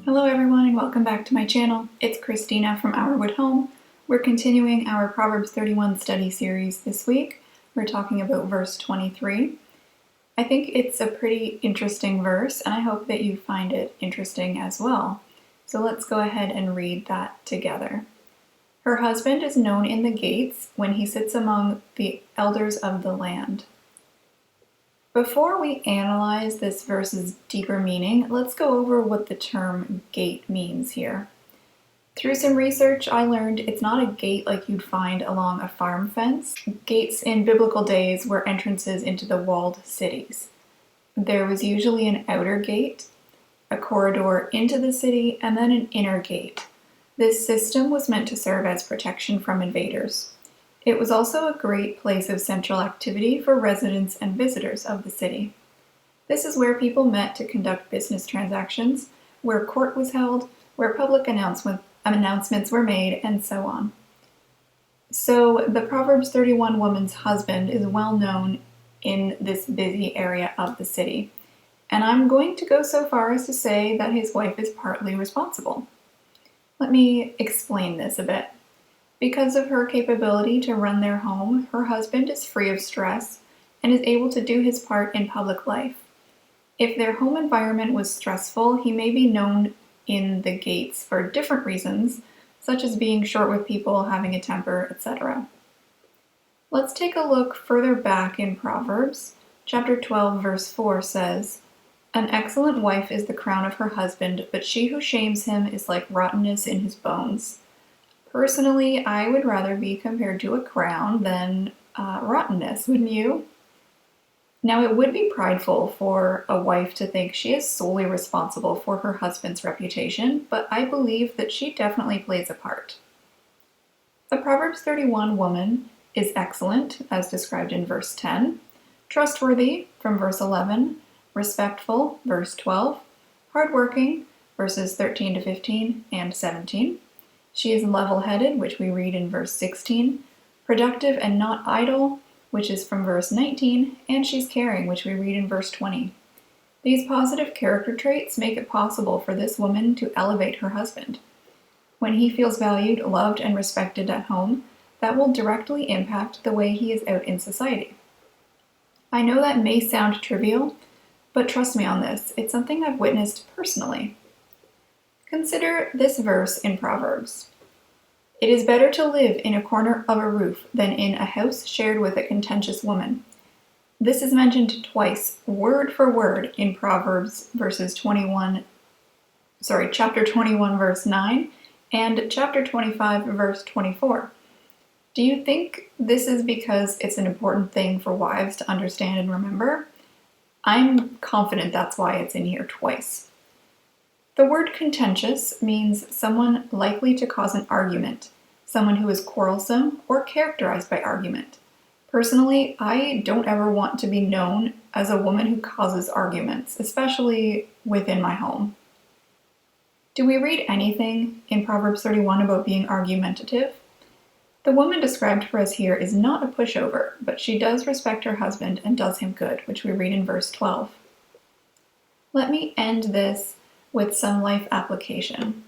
Hello everyone and welcome back to my channel. It's Christina from Our Wood Home. We're continuing our Proverbs 31 study series this week. We're talking about verse 23. I think it's a pretty interesting verse and I hope that you find it interesting as well. So let's go ahead and read that together. Her husband is known in the gates when he sits among the elders of the land. Before we analyze this verse's deeper meaning, let's go over what the term gate means here. Through some research, I learned it's not a gate like you'd find along a farm fence. Gates in biblical days were entrances into the walled cities. There was usually an outer gate, a corridor into the city, and then an inner gate. This system was meant to serve as protection from invaders. It was also a great place of central activity for residents and visitors of the city. This is where people met to conduct business transactions, where court was held, where public announcements were made, and so on. So the Proverbs 31 woman's husband is well known in this busy area of the city, and I'm going to go so far as to say that his wife is partly responsible. Let me explain this a bit. Because of her capability to run their home, her husband is free of stress and is able to do his part in public life. If their home environment was stressful, he may be known in the gates for different reasons, such as being short with people, having a temper, etc. Let's take a look further back in Proverbs. Chapter 12, verse 4 says, "An excellent wife is the crown of her husband, but she who shames him is like rottenness in his bones." Personally, I would rather be compared to a crown than rottenness, wouldn't you? Now, it would be prideful for a wife to think she is solely responsible for her husband's reputation, but I believe that she definitely plays a part. The Proverbs 31 woman is excellent, as described in verse 10, trustworthy, from verse 11, respectful, verse 12, hardworking, verses 13 to 15 and 17. She is level-headed, which we read in verse 16, productive and not idle, which is from verse 19, and she's caring, which we read in verse 20. These positive character traits make it possible for this woman to elevate her husband. When he feels valued, loved, and respected at home, that will directly impact the way he is out in society. I know that may sound trivial, but trust me on this, it's something I've witnessed personally. Consider this verse in Proverbs. "It is better to live in a corner of a roof than in a house shared with a contentious woman." This is mentioned twice, word for word, in Proverbs chapter 21, verse 9, and chapter 25, verse 24. Do you think this is because it's an important thing for wives to understand and remember? I'm confident that's why it's in here twice. The word contentious means someone likely to cause an argument, someone who is quarrelsome or characterized by argument. Personally, I don't ever want to be known as a woman who causes arguments, especially within my home. Do we read anything in Proverbs 31 about being argumentative? The woman described for us here is not a pushover, but she does respect her husband and does him good, which we read in verse 12. Let me end this with some life application.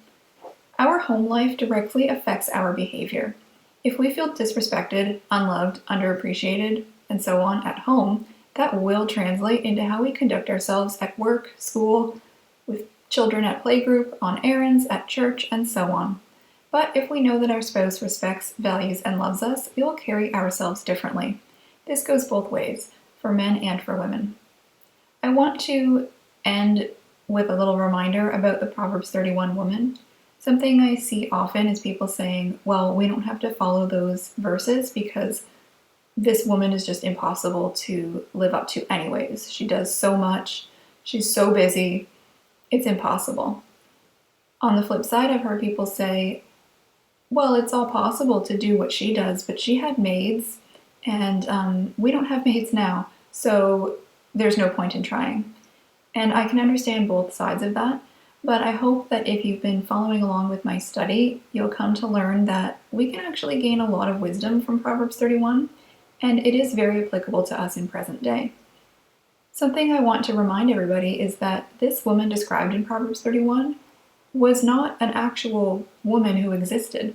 Our home life directly affects our behavior. If we feel disrespected, unloved, underappreciated, and so on at home, that will translate into how we conduct ourselves at work, school, with children at playgroup, on errands, at church, and so on. But if we know that our spouse respects, values, and loves us, we will carry ourselves differently. This goes both ways, for men and for women. I want to end with a little reminder about the Proverbs 31 woman. Something I see often is people saying, well, we don't have to follow those verses because this woman is just impossible to live up to anyways. She does so much. She's so busy. It's impossible. On the flip side, I've heard people say, well, it's all possible to do what she does, but she had maids and we don't have maids now, so there's no point in trying. And I can understand both sides of that, but I hope that if you've been following along with my study, you'll come to learn that we can actually gain a lot of wisdom from Proverbs 31, and it is very applicable to us in present day. Something I want to remind everybody is that this woman described in Proverbs 31 was not an actual woman who existed.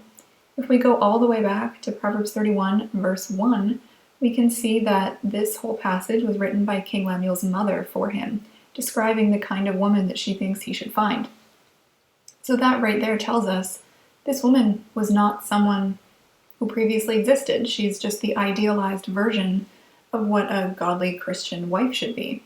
If we go all the way back to Proverbs 31, verse 1, we can see that this whole passage was written by King Lemuel's mother for him, describing the kind of woman that she thinks he should find. So that right there tells us this woman was not someone who previously existed. She's just the idealized version of what a godly Christian wife should be.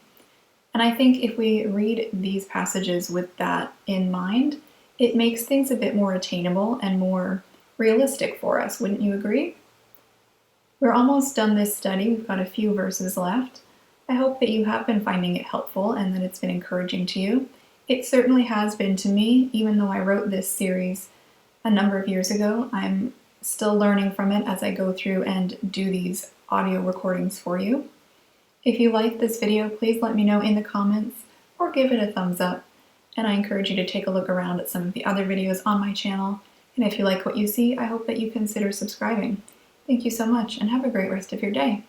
And I think if we read these passages with that in mind, it makes things a bit more attainable and more realistic for us, wouldn't you agree? We're almost done this study. We've got a few verses left. I hope that you have been finding it helpful and that it's been encouraging to you. It certainly has been to me, even though I wrote this series a number of years ago. I'm still learning from it as I go through and do these audio recordings for you. If you like this video, please let me know in the comments or give it a thumbs up. And I encourage you to take a look around at some of the other videos on my channel. And if you like what you see, I hope that you consider subscribing. Thank you so much and have a great rest of your day.